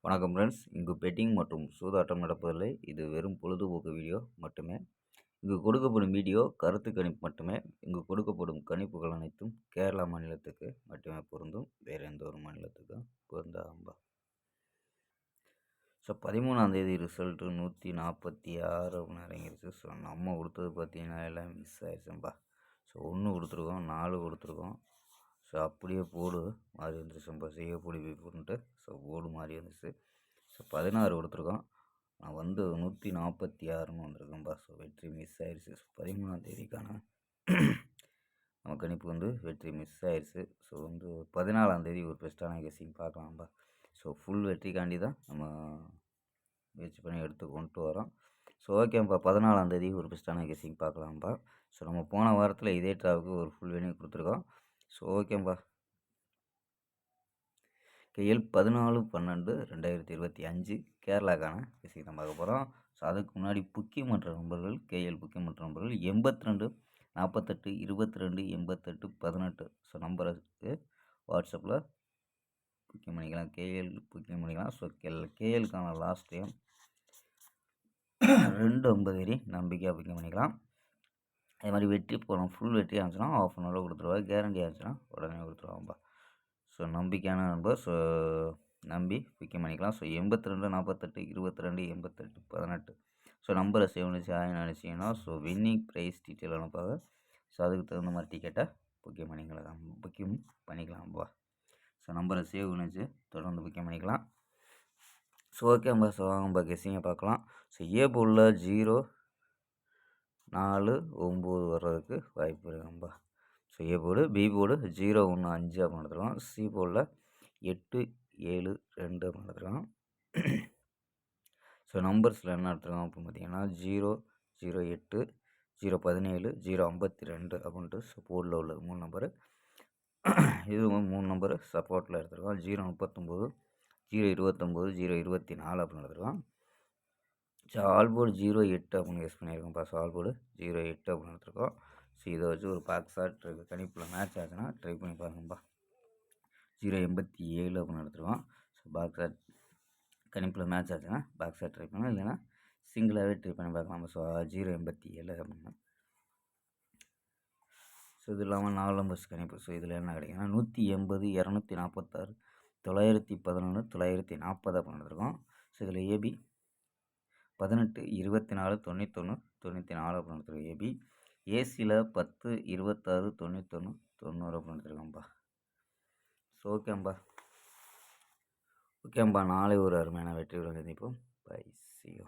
வணக்கம் ஃப்ரெண்ட்ஸ். இங்கு பெட்டிங் மற்றும் சூதாட்டம் நடப்பதில்லை. இது வெறும் பொழுதுபோக்கு வீடியோ மட்டுமே. இங்கு கொடுக்கப்படும் வீடியோ கருத்து கணிப்பு மட்டுமே. இங்கு கொடுக்கப்படும் கணிப்புகள் அனைத்தும் கேரளா மாநிலத்துக்கு மட்டுமே பொருந்தும். வேறு எந்த ஒரு மாநிலத்துக்கும் பொருந்தாம்பா. ஸோ 13ஆம் தேதி ரிசல்ட்டு 146 அப்படின்னு இறங்கிருச்சு. ஸோ நம்ம கொடுத்தது பார்த்தீங்கன்னா எல்லாம் மிஸ் ஆயிடுச்சும்பா. ஸோ 1 கொடுத்துருக்கோம், 4 கொடுத்துருக்கோம். ஸோ அப்படியே போர்டு மாறி வந்துருச்சும்பா. செய்யப்பொடி போட்டுன்ட்டு ஸோ போர்டு மாறி வந்துச்சு. ஸோ 16 கொடுத்துருக்கோம். நான் 146ன்னு வந்திருக்கேன்ப்பா. ஸோ வெற்றி மிஸ் ஆயிடுச்சு. ஸோ 13ஆம் தேதிக்கான நம்ம கணிப்பு வெற்றி மிஸ் ஆயிடுச்சு. ஸோ 14ஆம் தேதி ஒரு பெஸ்ட்டான கெஸ்ஸிங் பார்க்கலாம்ப்பா. ஸோ ஃபுல் வெற்றிக்காண்டி தான் நம்ம முயற்சி பண்ணி எடுத்து கொண்டு வரோம். ஸோ ஓகேப்பா, 14ஆம் தேதி ஒரு பெஸ்ட்டான கெஸ்ஸிங் பார்க்கலாம்ப்பா. ஸோ நம்ம போன வாரத்தில் இதே ட்ராவுக்கு ஒரு ஃபுல் வினிங் கொடுத்துருக்கோம். ஸோ ஓகேப்பா. KL 14/12/2025 கேரளாக்கான கெஸ்ஸிங் தான் பார்க்க போகிறோம். ஸோ அதுக்கு முன்னாடி புக்கிங் பண்ணுற நம்பர்கள், KL புக்கிங் பண்ணுற நம்பர்கள் 82 48 22 88 18. ஸோ நம்பருக்கு வாட்ஸ்அப்பில் புக்கிங் பண்ணிக்கலாம். KL புக்கிங் பண்ணிக்கலாம். ஸோ KLக்கான லாஸ்ட் டைம் 2:50 நம்பிக்கையாக புக்கிங் பண்ணிக்கலாம். அதே மாதிரி வெற்றி போகணும். ஃபுல் வெற்றி ஆச்சுன்னா ஆஃப் அன் ஹவரில் கொடுத்துருவாங்க. கேரண்டி ஆச்சுன்னா உடனே கொடுத்துருவாங்கப்பா. ஸோ நம்பிக்கையான நம்பர். ஸோ நம்பி புக்கிங் பண்ணிக்கலாம். ஸோ 82 48 22 88 18. ஸோ நம்பரை சேவ் பண்ணி நினச்சிங்கன்னா ஸோ வின்னிங் ப்ரைஸ் டீட்டெயில் அனுப்பாங்க. ஸோ அதுக்கு தகுந்த மாதிரி டிக்கெட்டை புக்கிங் பண்ணிக்கலாம்ப்பா. ஸோ நம்பரை சேவ் பண்ணிச்சு தொடர்ந்து புக்கிங் பண்ணிக்கலாம். ஸோ ஓகேம்பா. ஸோ வாங்கப்பா கெஸ்ஸிங்கை பார்க்கலாம். ஸோ ஏ போர்டில் 0 4 9 வர்றதுக்கு வாய்ப்பு இருக்கும்பா. So A board. B board 0 1 5 அப்படின்னு எடுத்துருக்கோம். சி போர்டில் 8 7 2 அப்படின்னு எடுத்துருக்கோம். ஸோ நம்பர்ஸில் என்ன எடுத்துருக்கோம் அப்படின்னு பார்த்தீங்கன்னா 0 08 017 052 அப்படின்ட்டு ஸோ போர்டில் உள்ளது 3 நம்பரு. இதுவும் 3 நம்பரு சப்போர்ட்டில் எடுத்துருக்கோம். 039 029 024 அப்படின்னு எடுத்துருக்கோம். ஸோ ஆல் போர்டு 08 அப்படின்னு யூஸ் பண்ணியிருக்கோம்ப்பா. ஸோ ஆல் போர்டு 08 அப்படின்னு எடுத்துருக்கோம். ஸோ இதை வச்சு ஒரு பாக்ஸாக கணிப்பில் மேட்ச் ஆச்சுன்னா ட்ரை பண்ணி பாருங்கப்பா. 087 அப்படின்னு எடுத்துருக்கோம். ஸோ பாக்ஸாக கணிப்பில் மேட்ச் ஆச்சுன்னா பாக்ஸாக ட்ரை பண்ணலாம். இல்லைன்னா சிங்கிளாகவே ட்ரை பண்ணி பார்க்கலாம். ஸோ 087 அப்படின்னா. ஸோ இது இல்லாமல் 4 நம்பர்ஸ் கணிப்பு. ஸோ இதில் என்ன கிடைக்குன்னா 180 246 911 940 அப்படின்னு எடுத்துருக்கோம். ஸோ இதில் ஏபி 18 24 91 94 அப்படின்னு எடுத்துருக்கோம். ஏபி ஏசியில் 10 26 91 90 அப்படின்னு எடுத்துருக்கோம்ப்பா. ஸோ ஓகேம்பா. நாளை ஒரு அருமையான வெற்றியுடன் சந்திப்போம். பை. See you.